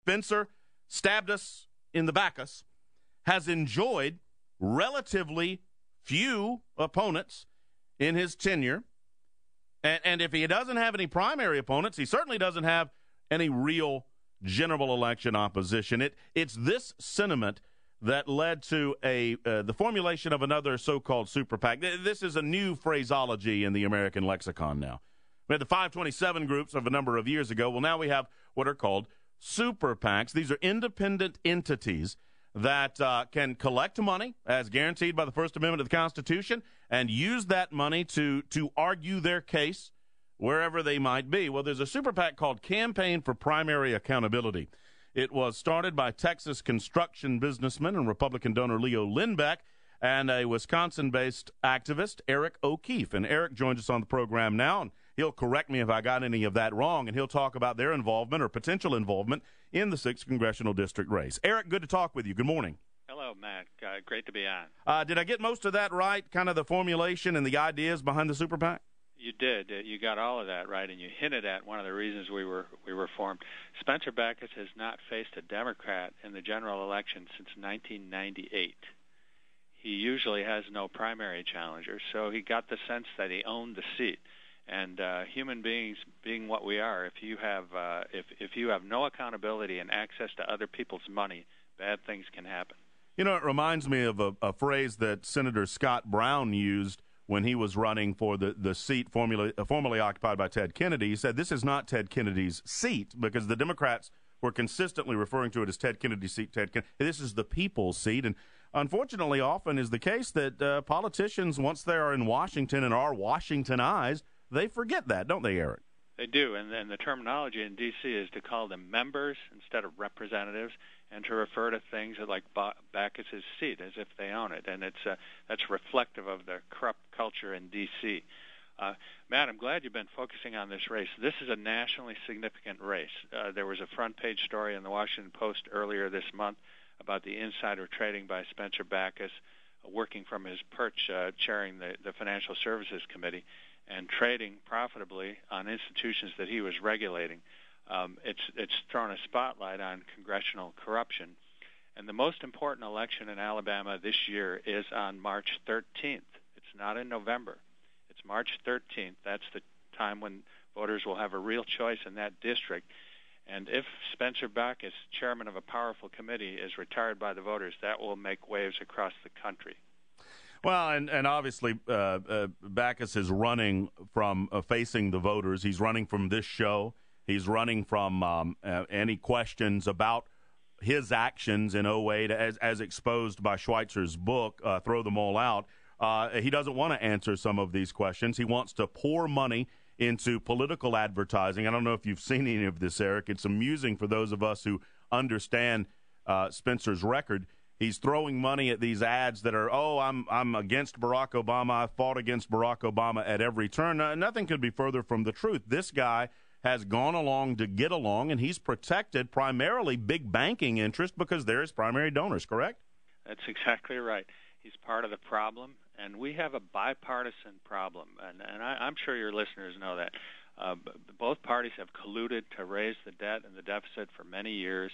Spencer stabbed us in the Bachus, has enjoyed relatively few opponents in his tenure. And if he doesn't have any primary opponents, he certainly doesn't have any real general election opposition. It's this sentiment that led to the formulation of another so-called super PAC. This is a new phraseology in the American lexicon now. We had the 527 groups of a number of years ago. Well, now we have what are called super PACs. These are independent entities that can collect money as guaranteed by the First Amendment of the Constitution and use that money to argue their case wherever they might be. Well, there's a super PAC called Campaign for Primary Accountability. It was started by Texas construction businessman and Republican donor Leo Lindbeck and a Wisconsin-based activist, Eric O'Keefe. And Eric joins us on the program now, and he'll correct me if I got any of that wrong, and he'll talk about their involvement or potential involvement in the 6th Congressional District race. Eric, good to talk with you. Good morning. Hello, Matt. Great to be on. Did I get most of that right, kind of the formulation and the ideas behind the super PAC? You did. You got all of that right, and you hinted at one of the reasons we were formed. Spencer Bachus has not faced a Democrat in the general election since 1998. He usually has no primary challenger, so he got the sense that he owned the seat. And human beings, being what we are, if you have no accountability and access to other people's money, bad things can happen. You know, it reminds me of a phrase that Senator Scott Brown used when he was running for the seat formerly occupied by Ted Kennedy. He said, this is not Ted Kennedy's seat, because the Democrats were consistently referring to it as Ted Kennedy's seat. This is the people's seat. And unfortunately, often is the case that politicians, once they are in Washington and are Washingtonized, they forget that, don't they, Eric? They do, and then the terminology in D.C. is to call them members instead of representatives, and to refer to things like Bachus's seat as if they own it, and that's reflective of the corrupt culture in D.C. Matt, I'm glad you've been focusing on this race. This is a nationally significant race. There was a front-page story in the Washington Post earlier this month about the insider trading by Spencer Bachus, working from his perch chairing the Financial Services Committee, and trading profitably on institutions that he was regulating. It's thrown a spotlight on congressional corruption. And the most important election in Alabama this year is on March 13th. It's not in November. It's March 13th. That's the time when voters will have a real choice in that district. And if Spencer Bachus, chairman of a powerful committee, is retired by the voters, that will make waves across the country. Well, and obviously Bachus is running from facing the voters. He's running from this show. He's running from any questions about his actions in '08 as exposed by Schweitzer's book, Throw Them All Out. He doesn't want to answer some of these questions. He wants to pour money into political advertising. I don't know if you've seen any of this, Eric. It's amusing for those of us who understand Spencer's record. He's throwing money at these ads that are, I'm against Barack Obama. I fought against Barack Obama at every turn. Nothing could be further from the truth. This guy has gone along to get along, and he's protected primarily big banking interest because they're his primary donors, correct? That's exactly right. He's part of the problem, and we have a bipartisan problem, and I'm sure your listeners know that. Both parties have colluded to raise the debt and the deficit for many years.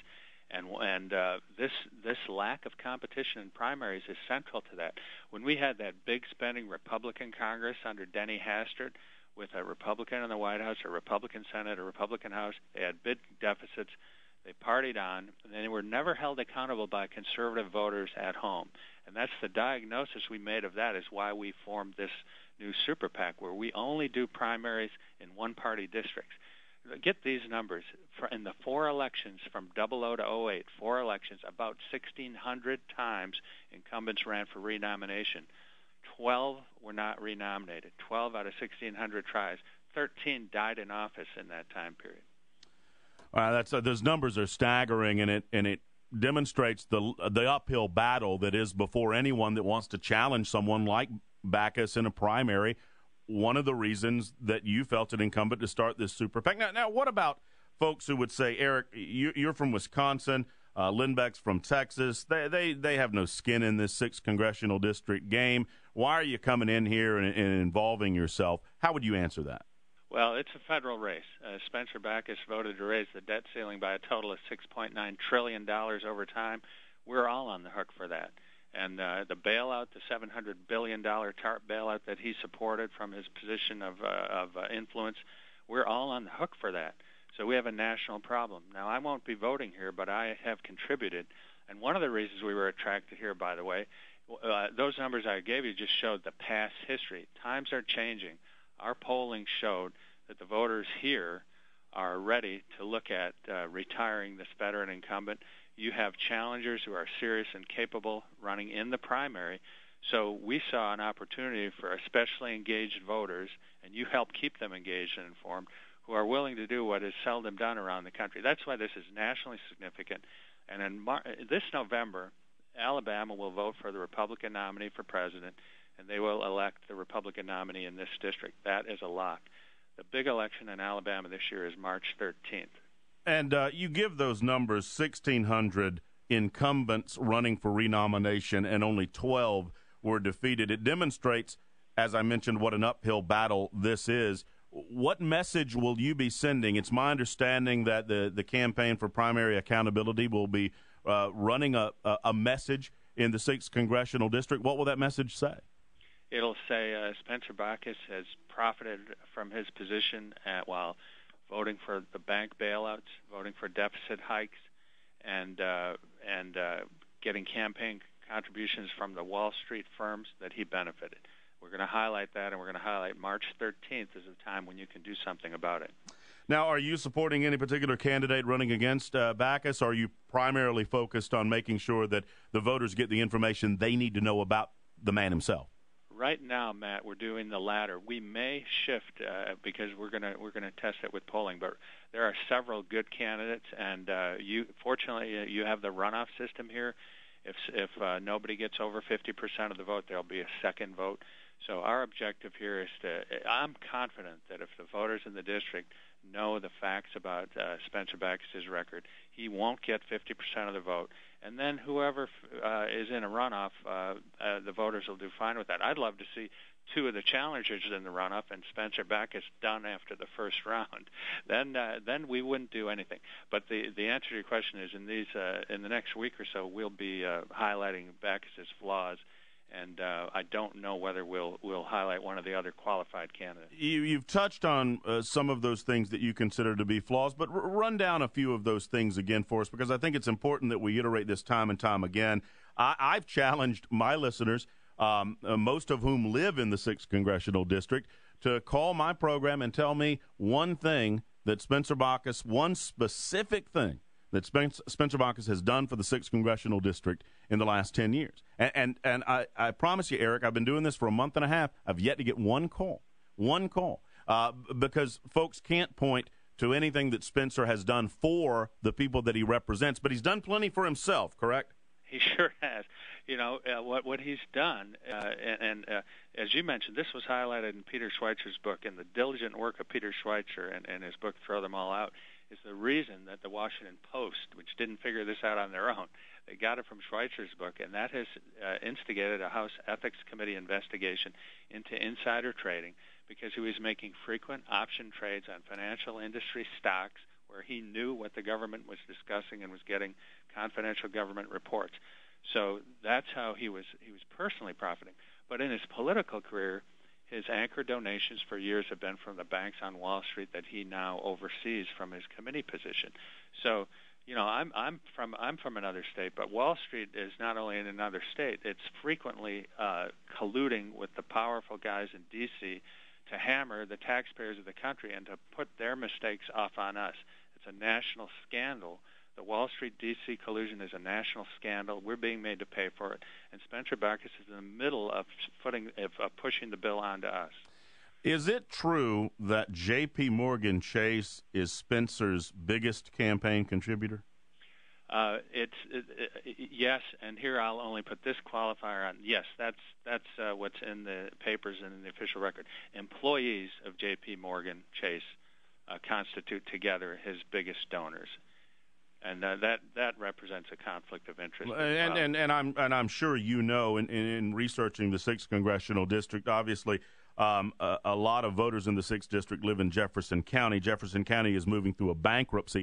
And this lack of competition in primaries is central to that. When we had that big spending Republican Congress under Denny Hastert, with a Republican in the White House, a Republican Senate, a Republican House, they had big deficits. They partied on, and they were never held accountable by conservative voters at home. And that's the diagnosis we made of that, is why we formed this new super PAC, where we only do primaries in one-party districts. Get these numbers. In the 4 elections from 00 to 08, 4 elections, about 1,600 times incumbents ran for renomination. 12 were not renominated. 12 out of 1,600 tries. 13 died in office in that time period. Those numbers are staggering, and it demonstrates the uphill battle that is before anyone that wants to challenge someone like Bachus in a primary. One of the reasons that you felt it incumbent to start this super PAC. Now, what about folks who would say, Eric, you're from Wisconsin, Lindbeck's from Texas. They have no skin in this 6th Congressional District game. Why are you coming in here and involving yourself? How would you answer that? Well, it's a federal race. Spencer Bachus voted to raise the debt ceiling by a total of $6.9 trillion over time. We're all on the hook for that. And the bailout, the $700 billion TARP bailout that he supported from his position of influence, we're all on the hook for that. So we have a national problem. Now, I won't be voting here, but I have contributed. And one of the reasons we were attracted here, by the way, those numbers I gave you just showed the past history. Times are changing. Our polling showed that the voters here are ready to look at retiring this veteran incumbent. You have challengers who are serious and capable running in the primary. So we saw an opportunity for especially engaged voters, and you help keep them engaged and informed, who are willing to do what is seldom done around the country. That's why this is nationally significant. And in this November, Alabama will vote for the Republican nominee for president, and they will elect the Republican nominee in this district. That is a lock. The big election in Alabama this year is March 13th. And you give those numbers, 1,600 incumbents running for renomination, and only 12 were defeated. It demonstrates, as I mentioned, what an uphill battle this is. What message will you be sending? It's my understanding that the Campaign for Primary Accountability will be running a message in the 6th Congressional District. What will that message say? It'll say Spencer Bachus has profited from his position while voting for the bank bailouts, voting for deficit hikes, and getting campaign contributions from the Wall Street firms that he benefited. We're going to highlight that, and we're going to highlight March 13th as a time when you can do something about it. Now, are you supporting any particular candidate running against Bachus, or are you primarily focused on making sure that the voters get the information they need to know about the man himself? Right now, Matt, we're doing the latter. We may shift because we're going to test it with polling, but there are several good candidates, and fortunately you have the runoff system here. If nobody gets over 50% of the vote, there'll be a second vote. So our objective here is I'm confident that if the voters in the district know the facts about Spencer Bachus' record, he won't get 50% of the vote. And then whoever is in a runoff, the voters will do fine with that. I'd love to see two of the challengers in the runoff and Spencer Bachus done after the first round. Then we wouldn't do anything. But the answer to your question is in the next week or so, we'll be highlighting Bachus' flaws. And I don't know whether we'll highlight one of the other qualified candidates. You've touched on some of those things that you consider to be flaws, but run down a few of those things again for us, because I think it's important that we iterate this time and time again. I've challenged my listeners, most of whom live in the 6th Congressional District, to call my program and tell me one thing that Spencer Bachus, one specific thing that Spencer Bachus has done for the 6th Congressional District in the last 10 years. And I promise you, Eric, I've been doing this for a month and a half. I've yet to get one call, because folks can't point to anything that Spencer has done for the people that he represents, but he's done plenty for himself, correct? He sure has. What he's done, and as you mentioned, this was highlighted in Peter Schweitzer's book, and the diligent work of Peter Schweitzer and his book, Throw Them All Out, is the reason that the Washington Post, which didn't figure this out on their own, they got it from Schweitzer's book, and that has instigated a House Ethics Committee investigation into insider trading because he was making frequent option trades on financial industry stocks where he knew what the government was discussing and was getting confidential government reports. So that's how he was personally profiting. But in his political career, his anchor donations for years have been from the banks on Wall Street that he now oversees from his committee position. So, I'm from another state, but Wall Street is not only in another state; it's frequently colluding with the powerful guys in D.C. to hammer the taxpayers of the country and to put their mistakes off on us. It's a national scandal. The Wall Street-D.C. collusion is a national scandal. We're being made to pay for it. And Spencer Bachus is in the middle of pushing the bill onto us. Is it true that J.P. Morgan Chase is Spencer's biggest campaign contributor? Yes, and here I'll only put this qualifier on. Yes, that's what's in the papers and in the official record. Employees of J.P. Morgan Chase constitute together his biggest donors. And that represents a conflict of interest. And I'm sure in researching the 6th Congressional District, obviously, A lot of voters in the 6th District live in Jefferson County. Jefferson County is moving through a bankruptcy.